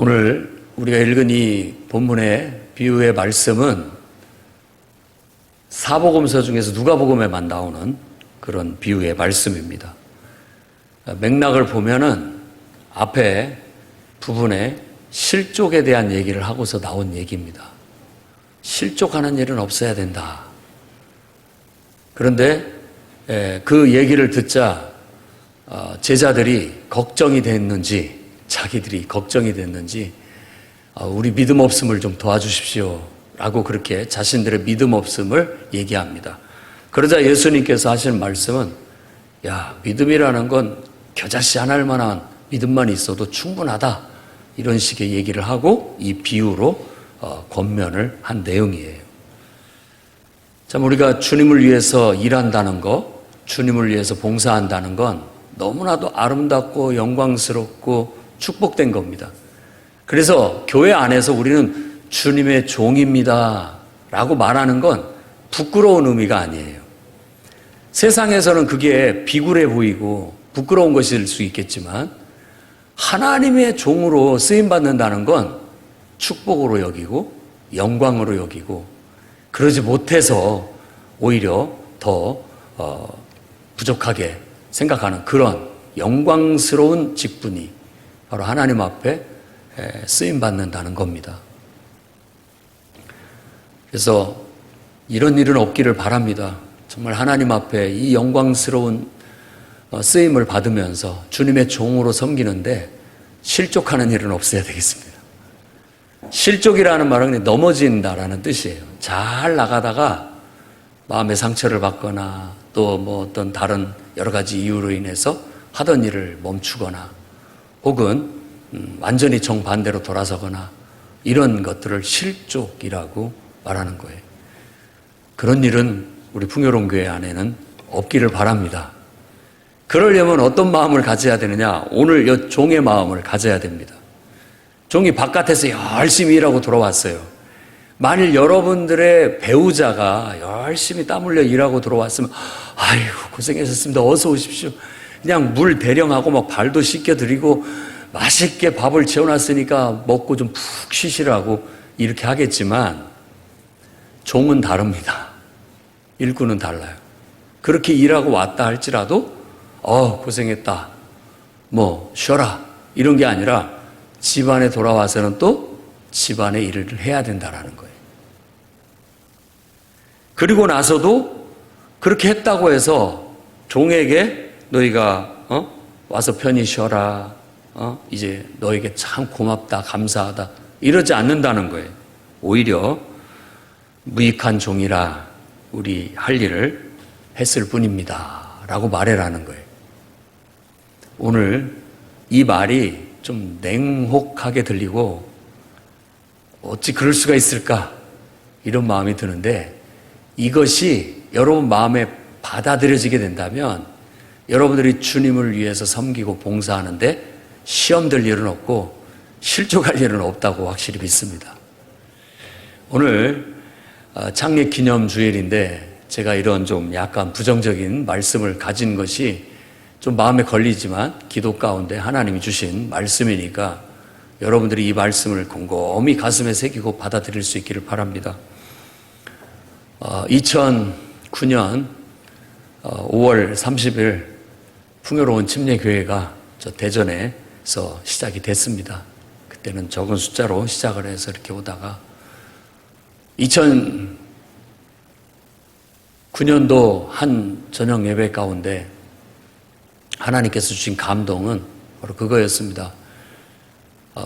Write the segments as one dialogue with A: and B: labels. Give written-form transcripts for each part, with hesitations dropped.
A: 오늘 우리가 읽은 이 본문의 비유의 말씀은 사복음서 중에서 누가복음에만 나오는 그런 비유의 말씀입니다. 맥락을 보면은 앞에 부분에 실족에 대한 얘기를 하고서 나온 얘기입니다. 실족하는 일은 없어야 된다. 그런데 그 얘기를 듣자 제자들이 걱정이 됐는지, 자기들이 걱정이 됐는지 우리 믿음 없음을 좀 도와주십시오 라고 그렇게 자신들의 믿음 없음을 얘기합니다. 그러자 예수님께서 하시는 말씀은 야, 믿음이라는 건 겨자씨 하나 할 만한 믿음만 있어도 충분하다, 이런 식의 얘기를 하고 이 비유로 권면을 한 내용이에요. 참, 우리가 주님을 위해서 일한다는 거, 주님을 위해서 봉사한다는 건 너무나도 아름답고 영광스럽고 축복된 겁니다. 그래서 교회 안에서 우리는 주님의 종입니다 라고 말하는 건 부끄러운 의미가 아니에요. 세상에서는 그게 비굴해 보이고 부끄러운 것일 수 있겠지만 하나님의 종으로 쓰임받는다는 건 축복으로 여기고 영광으로 여기고, 그러지 못해서 오히려 더 부족하게 생각하는 그런 영광스러운 직분이 바로 하나님 앞에 쓰임받는다는 겁니다. 그래서 이런 일은 없기를 바랍니다. 정말 하나님 앞에 이 영광스러운 쓰임을 받으면서 주님의 종으로 섬기는데 실족하는 일은 없어야 되겠습니다. 실족이라는 말은 넘어진다라는 뜻이에요. 잘 나가다가 마음의 상처를 받거나 또 뭐 어떤 다른 여러 가지 이유로 인해서 하던 일을 멈추거나 혹은 완전히 정반대로 돌아서거나 이런 것들을 실족이라고 말하는 거예요. 그런 일은 우리 풍요로운 교회 안에는 없기를 바랍니다. 그러려면 어떤 마음을 가져야 되느냐? 오늘 이 종의 마음을 가져야 됩니다. 종이 바깥에서 열심히 일하고 돌아왔어요. 만일 여러분들의 배우자가 열심히 땀 흘려 일하고 들어왔으면 아이고 고생하셨습니다, 어서 오십시오, 그냥 물 대령하고 막 발도 씻겨드리고 맛있게 밥을 재워놨으니까 먹고 좀 푹 쉬시라고 이렇게 하겠지만 종은 다릅니다. 일꾼은 달라요. 그렇게 일하고 왔다 할지라도 고생했다, 뭐 쉬어라, 이런 게 아니라 집안에 돌아와서는 또 집안의 일을 해야 된다라는 거예요. 그리고 나서도 그렇게 했다고 해서 종에게 너희가 와서 편히 쉬어라, 이제 너에게 참 고맙다, 감사하다, 이러지 않는다는 거예요. 오히려 무익한 종이라 우리 할 일을 했을 뿐입니다 라고 말해라는 거예요. 오늘 이 말이 좀 냉혹하게 들리고 어찌 그럴 수가 있을까, 이런 마음이 드는데, 이것이 여러분 마음에 받아들여지게 된다면 여러분들이 주님을 위해서 섬기고 봉사하는데 시험 될 일은 없고 실족할 일은 없다고 확실히 믿습니다. 오늘 창립 기념 주일인데 제가 이런 좀 약간 부정적인 말씀을 가진 것이 좀 마음에 걸리지만 기도 가운데 하나님이 주신 말씀이니까 여러분들이 이 말씀을 곰곰이 가슴에 새기고 받아들일 수 있기를 바랍니다. 2009년 5월 30일 풍요로운 침례교회가 저 대전에서 시작이 됐습니다. 그때는 적은 숫자로 시작을 해서 이렇게 오다가 2009년도 한 저녁 예배 가운데 하나님께서 주신 감동은 바로 그거였습니다.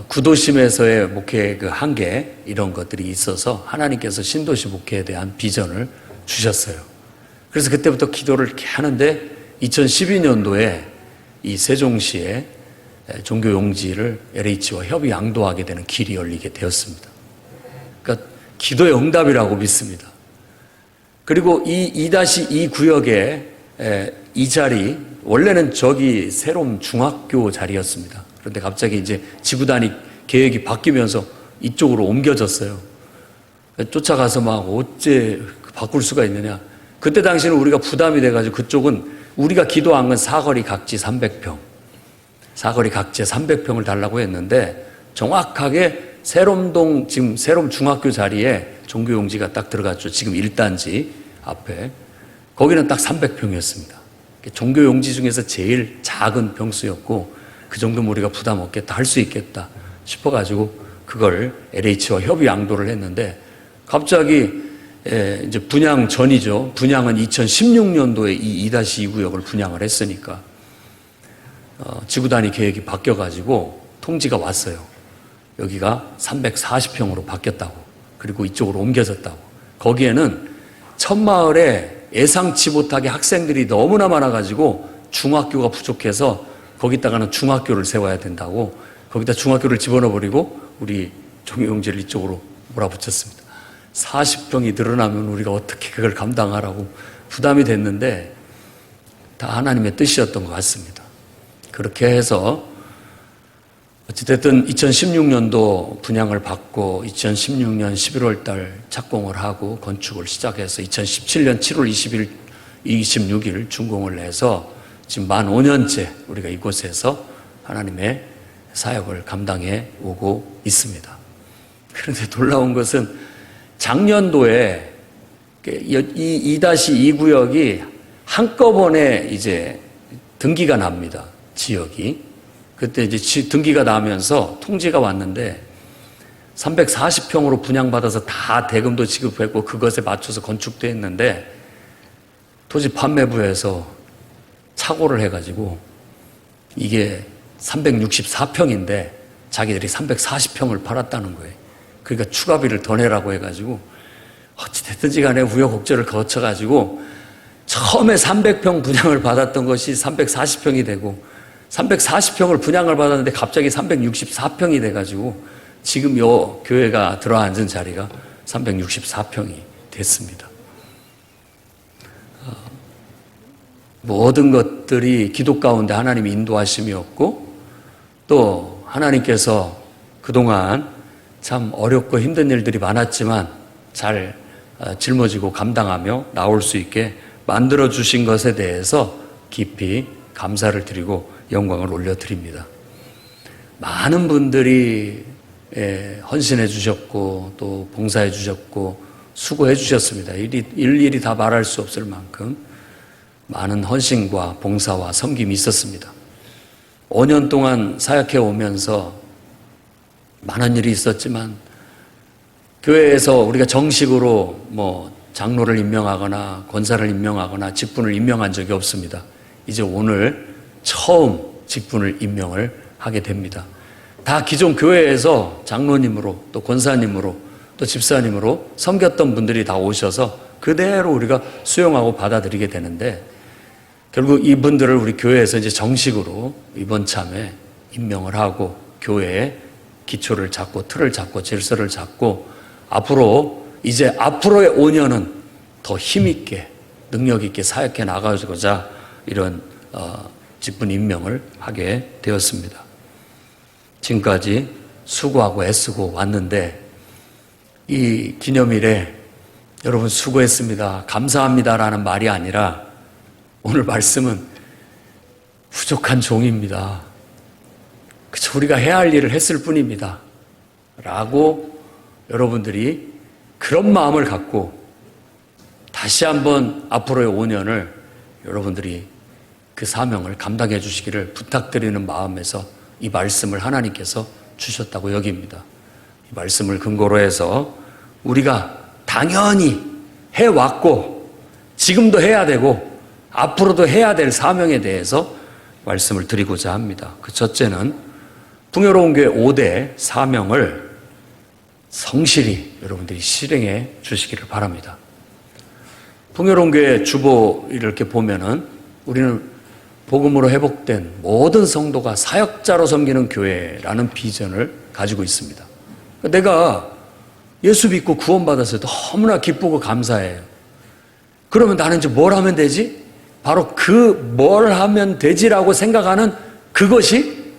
A: 구도심에서의 목회 그 한계, 이런 것들이 있어서 하나님께서 신도시 목회에 대한 비전을 주셨어요. 그래서 그때부터 기도를 이렇게 하는데 2012년도에 이 세종시에 종교용지를 LH와 협의 양도하게 되는 길이 열리게 되었습니다. 그러니까 기도의 응답이라고 믿습니다. 그리고 이 2-2 구역에 이 자리, 원래는 저기 새로운 중학교 자리였습니다. 그런데 갑자기 이제 지구단위 계획이 바뀌면서 이쪽으로 옮겨졌어요. 쫓아가서 막 어째 바꿀 수가 있느냐. 그때 당시는 우리가 부담이 돼가지고 그쪽은 우리가 기도한 건 사거리 각지 300평. 사거리 각지에 300평을 달라고 했는데 정확하게 세롬동 지금 세롬 중학교 자리에 종교용지가 딱 들어갔죠. 지금 1단지 앞에. 거기는 딱 300평이었습니다. 종교용지 중에서 제일 작은 평수였고 그 정도면 우리가 부담 없겠다, 할 수 있겠다 싶어가지고 그걸 LH와 협의 양도를 했는데 갑자기 이제 분양 전이죠. 분양은 2016년도에 이 2-2 구역을 분양을 했으니까 지구 단위 계획이 바뀌어가지고 통지가 왔어요. 여기가 340평으로 바뀌었다고. 그리고 이쪽으로 옮겨졌다고. 거기에는 첫마을에 예상치 못하게 학생들이 너무나 많아가지고 중학교가 부족해서 거기다가는 중학교를 세워야 된다고. 거기다 중학교를 집어넣어버리고 우리 종교용지를 이쪽으로 몰아붙였습니다. 40평이 늘어나면 우리가 어떻게 그걸 감당하라고 부담이 됐는데 다 하나님의 뜻이었던 것 같습니다. 그렇게 해서 어찌됐든 2016년도 분양을 받고 2016년 11월 달 착공을 하고 건축을 시작해서 2017년 7월 26일 준공을 해서 지금 만 5년째 우리가 이곳에서 하나님의 사역을 감당해 오고 있습니다. 그런데 놀라운 것은 작년도에 이 2-2 구역이 한꺼번에 이제 등기가 납니다. 지역이. 그때 이제 등기가 나면서 통지가 왔는데 340평으로 분양받아서 다 대금도 지급했고 그것에 맞춰서 건축도 했는데 토지 판매부에서 착오를 해가지고 이게 364평인데 자기들이 340평을 팔았다는 거예요. 그러니까 추가비를 더 내라고 해가지고 어찌됐든지 간에 우여곡절을 거쳐가지고 처음에 300평 분양을 받았던 것이 340평이 되고 340평을 분양을 받았는데 갑자기 364평이 돼가지고 지금 요 교회가 들어앉은 자리가 364평이 됐습니다. 모든 것들이 기도 가운데 하나님의 인도하심이었고 또 하나님께서 그동안 참 어렵고 힘든 일들이 많았지만 잘 짊어지고 감당하며 나올 수 있게 만들어 주신 것에 대해서 깊이 감사를 드리고 영광을 올려드립니다. 많은 분들이 헌신해 주셨고 또 봉사해 주셨고 수고해 주셨습니다. 일일이 다 말할 수 없을 만큼 많은 헌신과 봉사와 섬김이 있었습니다. 5년 동안 사역해 오면서 많은 일이 있었지만 교회에서 우리가 정식으로 장로를 임명하거나 권사를 임명하거나 직분을 임명한 적이 없습니다. 이제 오늘 처음 직분을 임명을 하게 됩니다. 다 기존 교회에서 장로님으로 또 권사님으로 또 집사님으로 섬겼던 분들이 다 오셔서 그대로 우리가 수용하고 받아들이게 되는데 결국 이분들을 우리 교회에서 이제 정식으로 이번 참에 임명을 하고 교회에 기초를 잡고 틀을 잡고 질서를 잡고 앞으로의 5년은 더 힘있게 능력있게 사역해 나가고자 이런 직분 임명을 하게 되었습니다. 지금까지 수고하고 애쓰고 왔는데 이 기념일에 여러분 수고했습니다, 감사합니다라는 말이 아니라 오늘 말씀은 부족한 종입니다. 그저 우리가 해야 할 일을 했을 뿐입니다. 라고 여러분들이 그런 마음을 갖고 다시 한번 앞으로의 5년을 여러분들이 그 사명을 감당해 주시기를 부탁드리는 마음에서 이 말씀을 하나님께서 주셨다고 여깁니다. 이 말씀을 근거로 해서 우리가 당연히 해왔고 지금도 해야 되고 앞으로도 해야 될 사명에 대해서 말씀을 드리고자 합니다. 그 첫째는 풍요로운 교회 5대 사명을 성실히 여러분들이 실행해 주시기를 바랍니다. 풍요로운 교회 주보 이렇게 보면은 우리는 복음으로 회복된 모든 성도가 사역자로 섬기는 교회라는 비전을 가지고 있습니다. 내가 예수 믿고 구원받았어요. 너무나 기쁘고 감사해요. 그러면 나는 이제 뭘 하면 되지? 바로 그 뭘 하면 되지라고 생각하는 그것이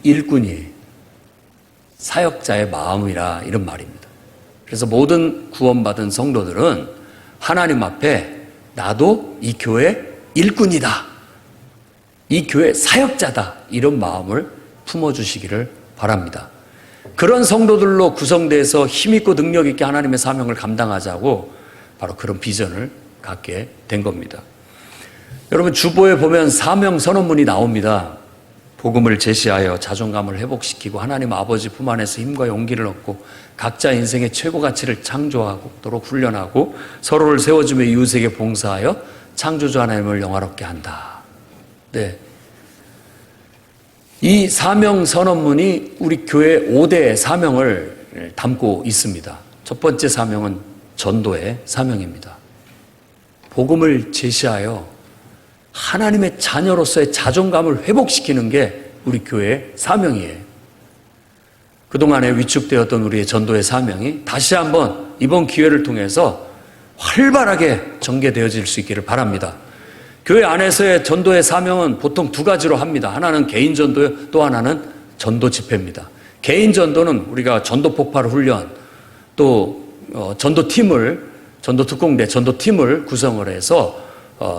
A: 일꾼이에요. 사역자의 마음이라 이런 말입니다. 그래서 모든 구원받은 성도들은 하나님 앞에 나도 이 교회 일꾼이다, 이 교회 사역자다, 이런 마음을 품어주시기를 바랍니다. 그런 성도들로 구성돼서 힘있고 능력있게 하나님의 사명을 감당하자고 바로 그런 비전을 갖게 된 겁니다. 여러분, 주보에 보면 사명 선언문이 나옵니다. 복음을 제시하여 자존감을 회복시키고 하나님 아버지 품 안에서 힘과 용기를 얻고 각자 인생의 최고 가치를 창조하도록 훈련하고 서로를 세워주며 이웃에게 봉사하여 창조주 하나님을 영화롭게 한다. 네. 이 사명 선언문이 우리 교회 5대 사명을 담고 있습니다. 첫 번째 사명은 전도의 사명입니다. 복음을 제시하여 하나님의 자녀로서의 자존감을 회복시키는 게 우리 교회의 사명이에요. 그동안에 위축되었던 우리의 전도의 사명이 다시 한번 이번 기회를 통해서 활발하게 전개되어질 수 있기를 바랍니다. 교회 안에서의 전도의 사명은 보통 두 가지로 합니다. 하나는 개인 전도요, 또 하나는 전도 집회입니다. 개인 전도는 우리가 전도 폭발 훈련, 또 전도 특공대 전도팀을 구성을 해서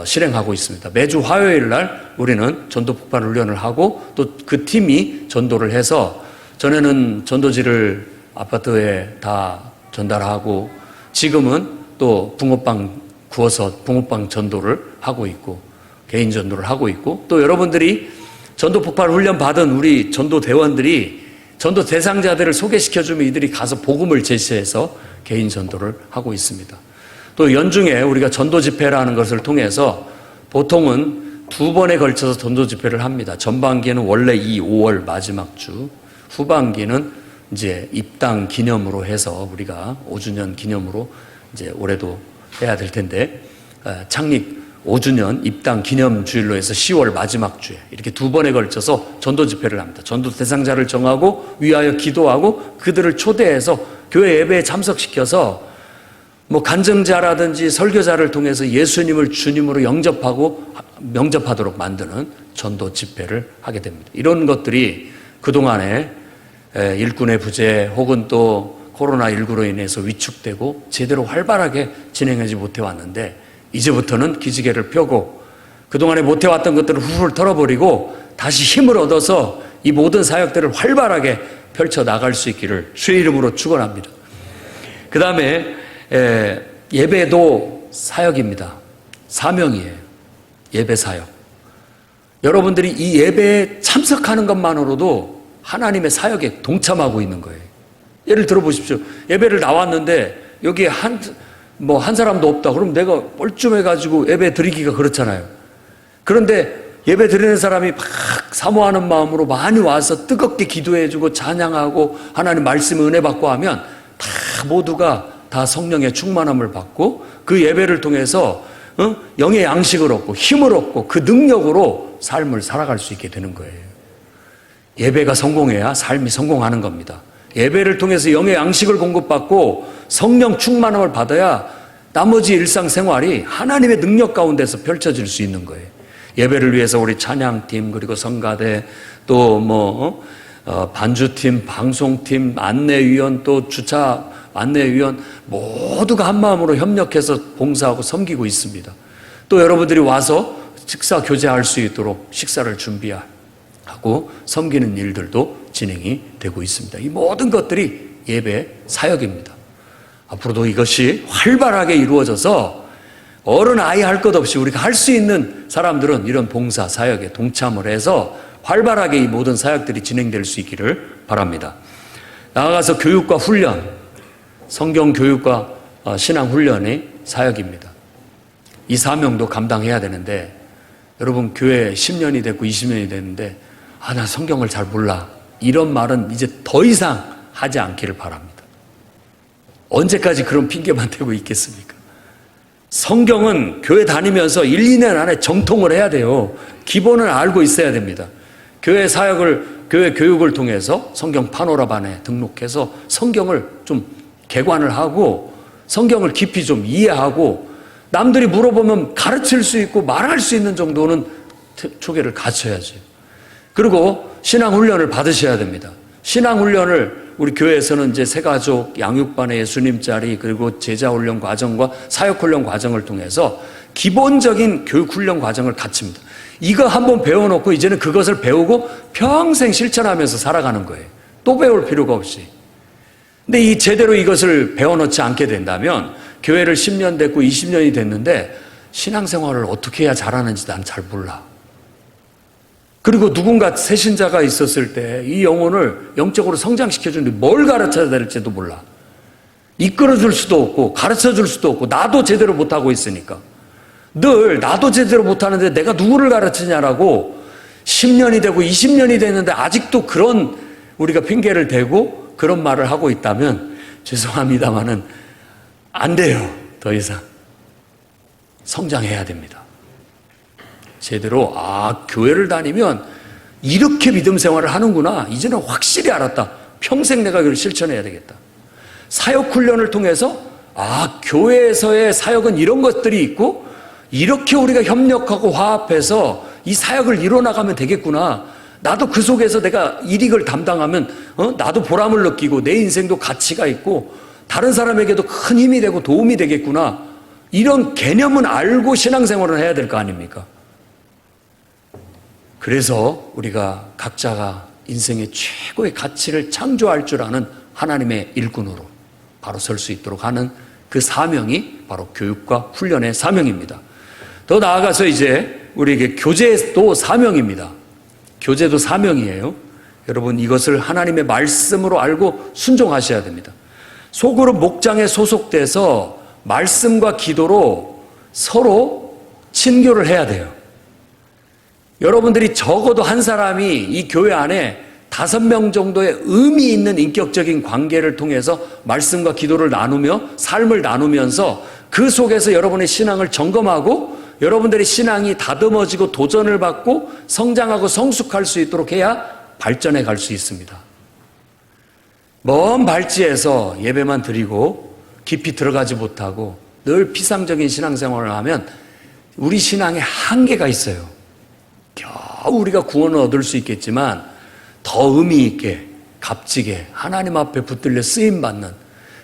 A: 실행하고 있습니다. 매주 화요일 날 우리는 전도 폭발 훈련을 하고 또 그 팀이 전도를 해서 전에는 전도지를 아파트에 다 전달하고 지금은 또 붕어빵 구워서 붕어빵 전도를 하고 있고 개인 전도를 하고 있고 또 여러분들이 전도 폭발 훈련 받은 우리 전도 대원들이 전도 대상자들을 소개시켜주면 이들이 가서 복음을 제시해서 개인 전도를 하고 있습니다. 또 연중에 우리가 전도 집회라는 것을 통해서 보통은 2번에 걸쳐서 전도 집회를 합니다. 전반기에는 원래 이 5월 마지막 주, 후반기는 이제 입당 기념으로 해서 우리가 5주년 기념으로 이제 올해도 해야 될 텐데 창립 5주년 입당 기념 주일로 해서 10월 마지막 주에 이렇게 2번에 걸쳐서 전도 집회를 합니다. 전도 대상자를 정하고 위하여 기도하고 그들을 초대해서 교회 예배에 참석시켜서 간증자라든지 설교자를 통해서 예수님을 주님으로 영접하도록 만드는 전도 집회를 하게 됩니다. 이런 것들이 그동안에 일꾼의 부재 혹은 또 코로나19로 인해서 위축되고 제대로 활발하게 진행하지 못해왔는데 이제부터는 기지개를 펴고 그동안에 못해왔던 것들을 훌훌 털어버리고 다시 힘을 얻어서 이 모든 사역들을 활발하게 펼쳐나갈 수 있기를 주의 이름으로 축원합니다. 그 다음에 예배도 사역입니다. 사명이에요. 예배 사역. 여러분들이 이 예배에 참석하는 것만으로도 하나님의 사역에 동참하고 있는 거예요. 예를 들어 보십시오. 예배를 나왔는데 여기에 한 사람도 없다. 그럼 내가 뻘쭘해가지고 예배 드리기가 그렇잖아요. 그런데 예배 드리는 사람이 막 사모하는 마음으로 많이 와서 뜨겁게 기도해주고 찬양하고 하나님 말씀 은혜 받고 하면 다 모두가 다 성령의 충만함을 받고 그 예배를 통해서 영의 양식을 얻고 힘을 얻고 그 능력으로 삶을 살아갈 수 있게 되는 거예요. 예배가 성공해야 삶이 성공하는 겁니다. 예배를 통해서 영의 양식을 공급받고 성령 충만함을 받아야 나머지 일상생활이 하나님의 능력 가운데서 펼쳐질 수 있는 거예요. 예배를 위해서 우리 찬양팀 그리고 성가대 또 반주팀, 방송팀, 안내위원 또 주차 안내위원 모두가 한마음으로 협력해서 봉사하고 섬기고 있습니다. 또 여러분들이 와서 식사 교제할 수 있도록 식사를 준비하고 섬기는 일들도 진행이 되고 있습니다. 이 모든 것들이 예배 사역입니다. 앞으로도 이것이 활발하게 이루어져서 어른 아이 할 것 없이 우리가 할 수 있는 사람들은 이런 봉사 사역에 동참을 해서 활발하게 이 모든 사역들이 진행될 수 있기를 바랍니다. 나아가서 교육과 훈련, 성경 교육과 신앙 훈련의 사역입니다. 이 사명도 감당해야 되는데 여러분 교회 10년이 됐고 20년이 됐는데 나 성경을 잘 몰라. 이런 말은 이제 더 이상 하지 않기를 바랍니다. 언제까지 그런 핑계만 대고 있겠습니까? 성경은 교회 다니면서 1, 2년 안에 정통을 해야 돼요. 기본을 알고 있어야 됩니다. 교회 교육을 통해서 성경 파노라반에 등록해서 성경을 좀 개관을 하고 성경을 깊이 좀 이해하고 남들이 물어보면 가르칠 수 있고 말할 수 있는 정도는 초계를 갖춰야죠. 그리고 신앙훈련을 받으셔야 됩니다. 신앙훈련을 우리 교회에서는 이제 새가족 양육반의 예수님 자리 그리고 제자훈련 과정과 사역훈련 과정을 통해서 기본적인 교육훈련 과정을 갖춥니다. 이거 한번 배워놓고 이제는 그것을 배우고 평생 실천하면서 살아가는 거예요. 또 배울 필요가 없이. 근데 이 제대로 이것을 배워놓지 않게 된다면 교회를 10년 됐고 20년이 됐는데 신앙생활을 어떻게 해야 잘하는지 난 잘 몰라. 그리고 누군가 새신자가 있었을 때 이 영혼을 영적으로 성장시켜주는데 뭘 가르쳐야 될지도 몰라. 이끌어줄 수도 없고 가르쳐줄 수도 없고 나도 제대로 못하고 있으니까. 늘 나도 제대로 못하는데 내가 누구를 가르치냐라고 10년이 되고 20년이 됐는데 아직도 그런 우리가 핑계를 대고 그런 말을 하고 있다면 죄송합니다마는 안 돼요. 더 이상. 성장해야 됩니다. 제대로 교회를 다니면 이렇게 믿음 생활을 하는구나. 이제는 확실히 알았다. 평생 내가 그걸 실천해야 되겠다. 사역 훈련을 통해서 교회에서의 사역은 이런 것들이 있고 이렇게 우리가 협력하고 화합해서 이 사역을 이뤄나가면 되겠구나. 나도 그 속에서 내가 일익을 담당하면 나도 보람을 느끼고 내 인생도 가치가 있고 다른 사람에게도 큰 힘이 되고 도움이 되겠구나. 이런 개념은 알고 신앙생활을 해야 될 거 아닙니까? 그래서 우리가 각자가 인생의 최고의 가치를 창조할 줄 아는 하나님의 일꾼으로 바로 설 수 있도록 하는 그 사명이 바로 교육과 훈련의 사명입니다. 더 나아가서 이제 우리에게 교제도 사명입니다. 교제도 사명이에요. 여러분 이것을 하나님의 말씀으로 알고 순종하셔야 됩니다. 소그룹 목장에 소속돼서 말씀과 기도로 서로 친교를 해야 돼요. 여러분들이 적어도 한 사람이 이 교회 안에 5명 정도의 의미 있는 인격적인 관계를 통해서 말씀과 기도를 나누며 삶을 나누면서 그 속에서 여러분의 신앙을 점검하고 여러분들의 신앙이 다듬어지고 도전을 받고 성장하고 성숙할 수 있도록 해야 발전해 갈 수 있습니다. 먼 발지에서 예배만 드리고 깊이 들어가지 못하고 늘 피상적인 신앙생활을 하면 우리 신앙에 한계가 있어요. 겨우 우리가 구원을 얻을 수 있겠지만 더 의미 있게 값지게 하나님 앞에 붙들려 쓰임받는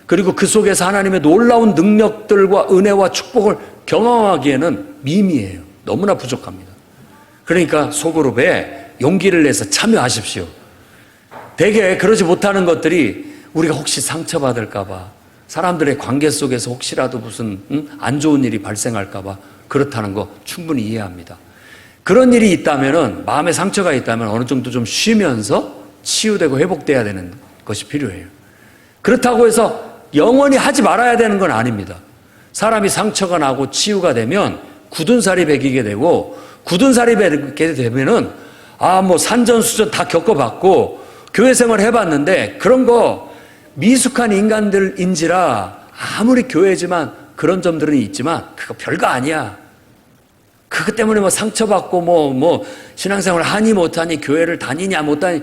A: 그리고 그 속에서 하나님의 놀라운 능력들과 은혜와 축복을 경험하기에는 미미해요. 너무나 부족합니다. 그러니까 소그룹에 용기를 내서 참여하십시오. 대개 그러지 못하는 것들이 우리가 혹시 상처받을까 봐 사람들의 관계 속에서 혹시라도 무슨 안 좋은 일이 발생할까 봐 그렇다는 거 충분히 이해합니다. 그런 일이 있다면 마음에 상처가 있다면 어느 정도 좀 쉬면서 치유되고 회복돼야 되는 것이 필요해요. 그렇다고 해서 영원히 하지 말아야 되는 건 아닙니다. 사람이 상처가 나고 치유가 되면 굳은 살이 배기게 되고 굳은 살이 배기게 되면은 뭐 산전수전 다 겪어봤고 교회 생활 해봤는데 그런 거 미숙한 인간들인지라 아무리 교회지만 그런 점들은 있지만 그거 별거 아니야. 그것 때문에 뭐 상처받고 신앙생활 하니 못하니 교회를 다니냐 못하니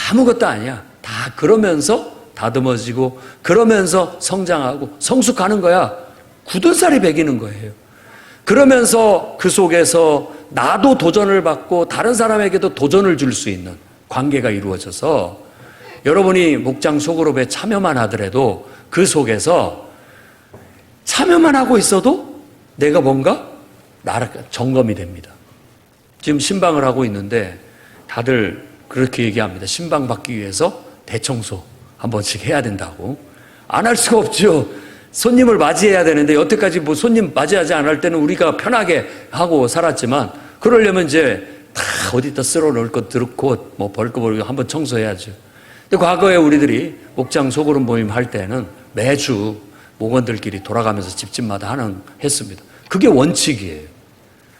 A: 아무것도 아니야. 다 그러면서 다듬어지고 그러면서 성장하고 성숙하는 거야. 굳은 살이 배기는 거예요. 그러면서 그 속에서 나도 도전을 받고 다른 사람에게도 도전을 줄 수 있는 관계가 이루어져서 여러분이 목장 소그룹에 참여만 하더라도 그 속에서 참여만 하고 있어도 내가 뭔가 점검이 됩니다. 지금 신방을 하고 있는데 다들 그렇게 얘기합니다. 신방 받기 위해서 대청소 한 번씩 해야 된다고. 안 할 수가 없죠. 손님을 맞이해야 되는데 여태까지 손님 맞이하지 않을 때는 우리가 편하게 하고 살았지만 그러려면 이제 다 어디다 쓸어 넣을 것 들고 버릴 거 버리고 한번 청소해야죠. 근데 과거에 우리들이 목장 소그룹 모임 할 때는 매주 목원들끼리 돌아가면서 집집마다 했습니다. 그게 원칙이에요.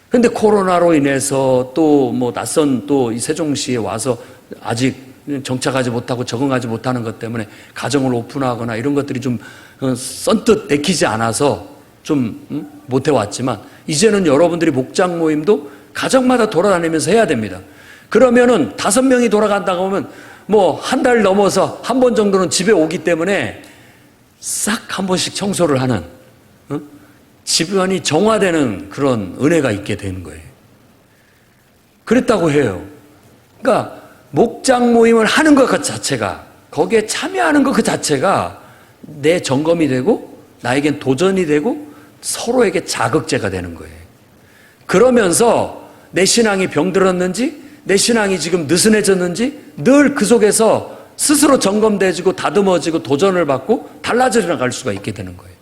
A: 근데 코로나로 인해서 또 낯선 또 이 세종시에 와서 아직 정착하지 못하고 적응하지 못하는 것 때문에 가정을 오픈하거나 이런 것들이 좀 선뜻 내키지 않아서 좀 못 해왔지만 이제는 여러분들이 목장 모임도 가정마다 돌아다니면서 해야 됩니다. 그러면은 5명이 돌아간다고 하면 한 달 넘어서 한 번 정도는 집에 오기 때문에 싹 한 번씩 청소를 하는 집안이 정화되는 그런 은혜가 있게 되는 거예요. 그랬다고 해요. 그러니까 목장 모임을 하는 것 자체가 거기에 참여하는 것 그 자체가 내 점검이 되고 나에겐 도전이 되고 서로에게 자극제가 되는 거예요. 그러면서 내 신앙이 병들었는지 내 신앙이 지금 느슨해졌는지 늘 그 속에서 스스로 점검되지고 다듬어지고 도전을 받고 달라져 나갈 수가 있게 되는 거예요.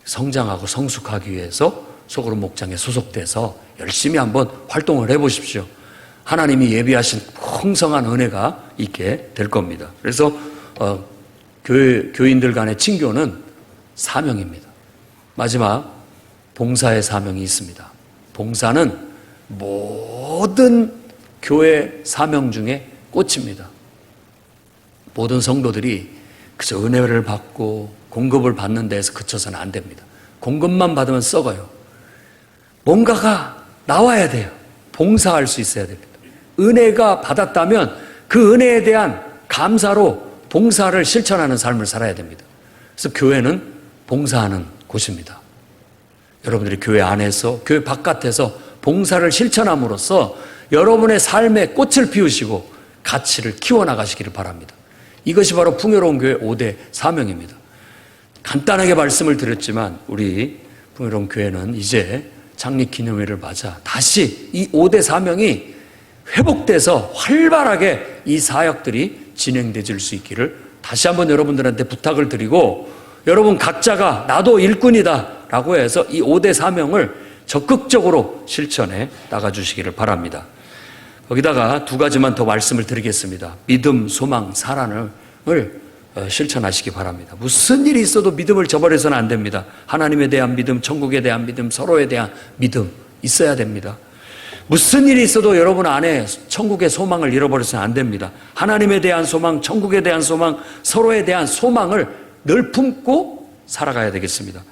A: 성장하고 성숙하기 위해서 소그룹 목장에 소속돼서 열심히 한번 활동을 해보십시오. 하나님이 예비하신 풍성한 은혜가 있게 될 겁니다. 그래서 교인들 간의 친교는 사명입니다. 마지막 봉사의 사명이 있습니다. 봉사는 모든 교회 사명 중에 꽃입니다. 모든 성도들이 그저 은혜를 받고 공급을 받는 데에서 그쳐서는 안 됩니다. 공급만 받으면 썩어요. 뭔가가 나와야 돼요. 봉사할 수 있어야 됩니다. 은혜가 받았다면 그 은혜에 대한 감사로 봉사를 실천하는 삶을 살아야 됩니다. 그래서 교회는 봉사하는 곳입니다. 여러분들이 교회 안에서, 교회 바깥에서 봉사를 실천함으로써 여러분의 삶에 꽃을 피우시고 가치를 키워나가시기를 바랍니다. 이것이 바로 풍요로운 교회 5대 사명입니다. 간단하게 말씀을 드렸지만 우리 풍요로운 교회는 이제 창립기념회를 맞아 다시 이 5대 사명이 회복돼서 활발하게 이 사역들이 진행되질 수 있기를 다시 한번 여러분들한테 부탁을 드리고, 여러분 각자가 나도 일꾼이다 라고 해서 이 5대 사명을 적극적으로 실천해 나가주시기를 바랍니다. 거기다가 두 가지만 더 말씀을 드리겠습니다. 믿음, 소망, 사랑을 실천하시기 바랍니다. 무슨 일이 있어도 믿음을 저버려서는 안 됩니다. 하나님에 대한 믿음, 천국에 대한 믿음, 서로에 대한 믿음 있어야 됩니다. 무슨 일이 있어도 여러분 안에 천국의 소망을 잃어버려서는 안 됩니다. 하나님에 대한 소망, 천국에 대한 소망, 서로에 대한 소망을 늘 품고 살아가야 되겠습니다.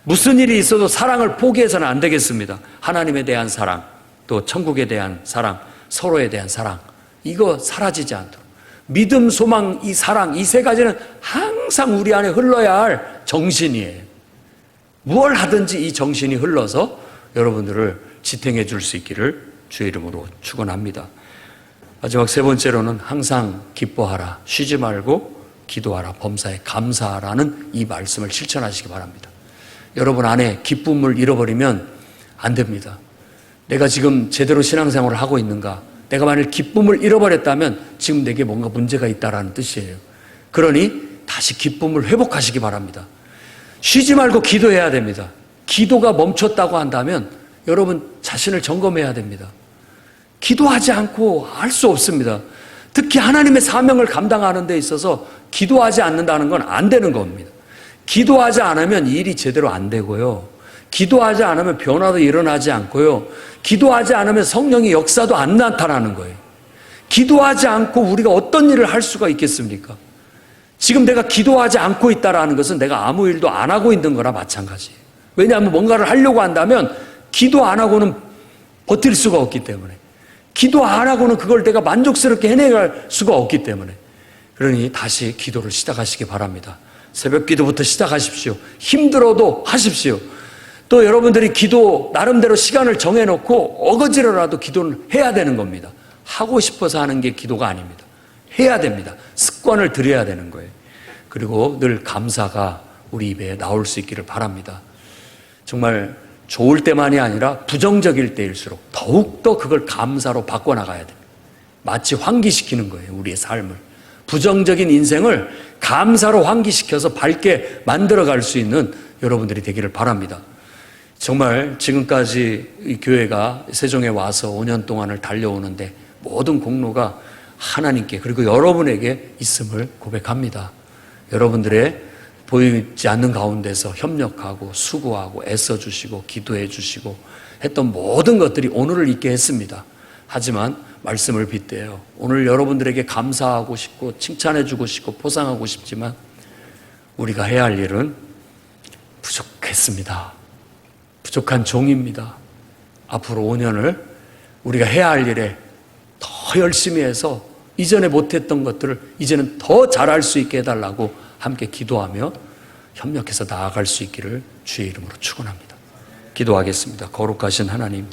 A: 무슨 일이 있어도 사랑을 포기해서는 안 되겠습니다. 하나님에 대한 사랑, 또 천국에 대한 사랑, 서로에 대한 사랑, 이거 사라지지 않도록 믿음, 소망, 이 사랑, 이 세 가지는 항상 우리 안에 흘러야 할 정신이에요. 무엇을 하든지 이 정신이 흘러서 여러분들을 지탱해 줄 수 있기를 주의 이름으로 축원합니다. 마지막 세 번째로는 항상 기뻐하라, 쉬지 말고 기도하라, 범사에 감사하라는 이 말씀을 실천하시기 바랍니다. 여러분 안에 기쁨을 잃어버리면 안 됩니다. 내가 지금 제대로 신앙생활을 하고 있는가? 내가 만일 기쁨을 잃어버렸다면 지금 내게 뭔가 문제가 있다라는 뜻이에요. 그러니 다시 기쁨을 회복하시기 바랍니다. 쉬지 말고 기도해야 됩니다. 기도가 멈췄다고 한다면 여러분 자신을 점검해야 됩니다. 기도하지 않고 할 수 없습니다. 특히 하나님의 사명을 감당하는 데 있어서 기도하지 않는다는 건 안 되는 겁니다. 기도하지 않으면 일이 제대로 안 되고요. 기도하지 않으면 변화도 일어나지 않고요. 기도하지 않으면 성령의 역사도 안 나타나는 거예요. 기도하지 않고 우리가 어떤 일을 할 수가 있겠습니까? 지금 내가 기도하지 않고 있다는 것은 내가 아무 일도 안 하고 있는 거나 마찬가지예요. 왜냐하면 뭔가를 하려고 한다면 기도 안 하고는 버틸 수가 없기 때문에, 기도 안 하고는 그걸 내가 만족스럽게 해내갈 수가 없기 때문에, 그러니 다시 기도를 시작하시기 바랍니다. 새벽 기도부터 시작하십시오. 힘들어도 하십시오. 또 여러분들이 기도 나름대로 시간을 정해놓고 어거지로라도 기도를 해야 되는 겁니다. 하고 싶어서 하는 게 기도가 아닙니다. 해야 됩니다. 습관을 들여야 되는 거예요. 그리고 늘 감사가 우리 입에 나올 수 있기를 바랍니다. 정말 좋을 때만이 아니라 부정적일 때일수록 더욱더 그걸 감사로 바꿔나가야 됩니다. 마치 환기시키는 거예요. 우리의 삶을. 부정적인 인생을 감사로 환기시켜서 밝게 만들어갈 수 있는 여러분들이 되기를 바랍니다. 정말 지금까지 이 교회가 세종에 와서 5년 동안을 달려오는데 모든 공로가 하나님께 그리고 여러분에게 있음을 고백합니다. 여러분들의 보이지 않는 가운데서 협력하고 수고하고 애써주시고 기도해주시고 했던 모든 것들이 오늘을 있게 했습니다. 하지만 말씀을 빗대요. 오늘 여러분들에게 감사하고 싶고 칭찬해주고 싶고 포상하고 싶지만 우리가 해야 할 일은 부족했습니다. 부족한 종입니다. 앞으로 5년을 우리가 해야 할 일에 더 열심히 해서 이전에 못했던 것들을 이제는 더 잘할 수 있게 해달라고 함께 기도하며 협력해서 나아갈 수 있기를 주의 이름으로 축원합니다. 기도하겠습니다. 거룩하신 하나님,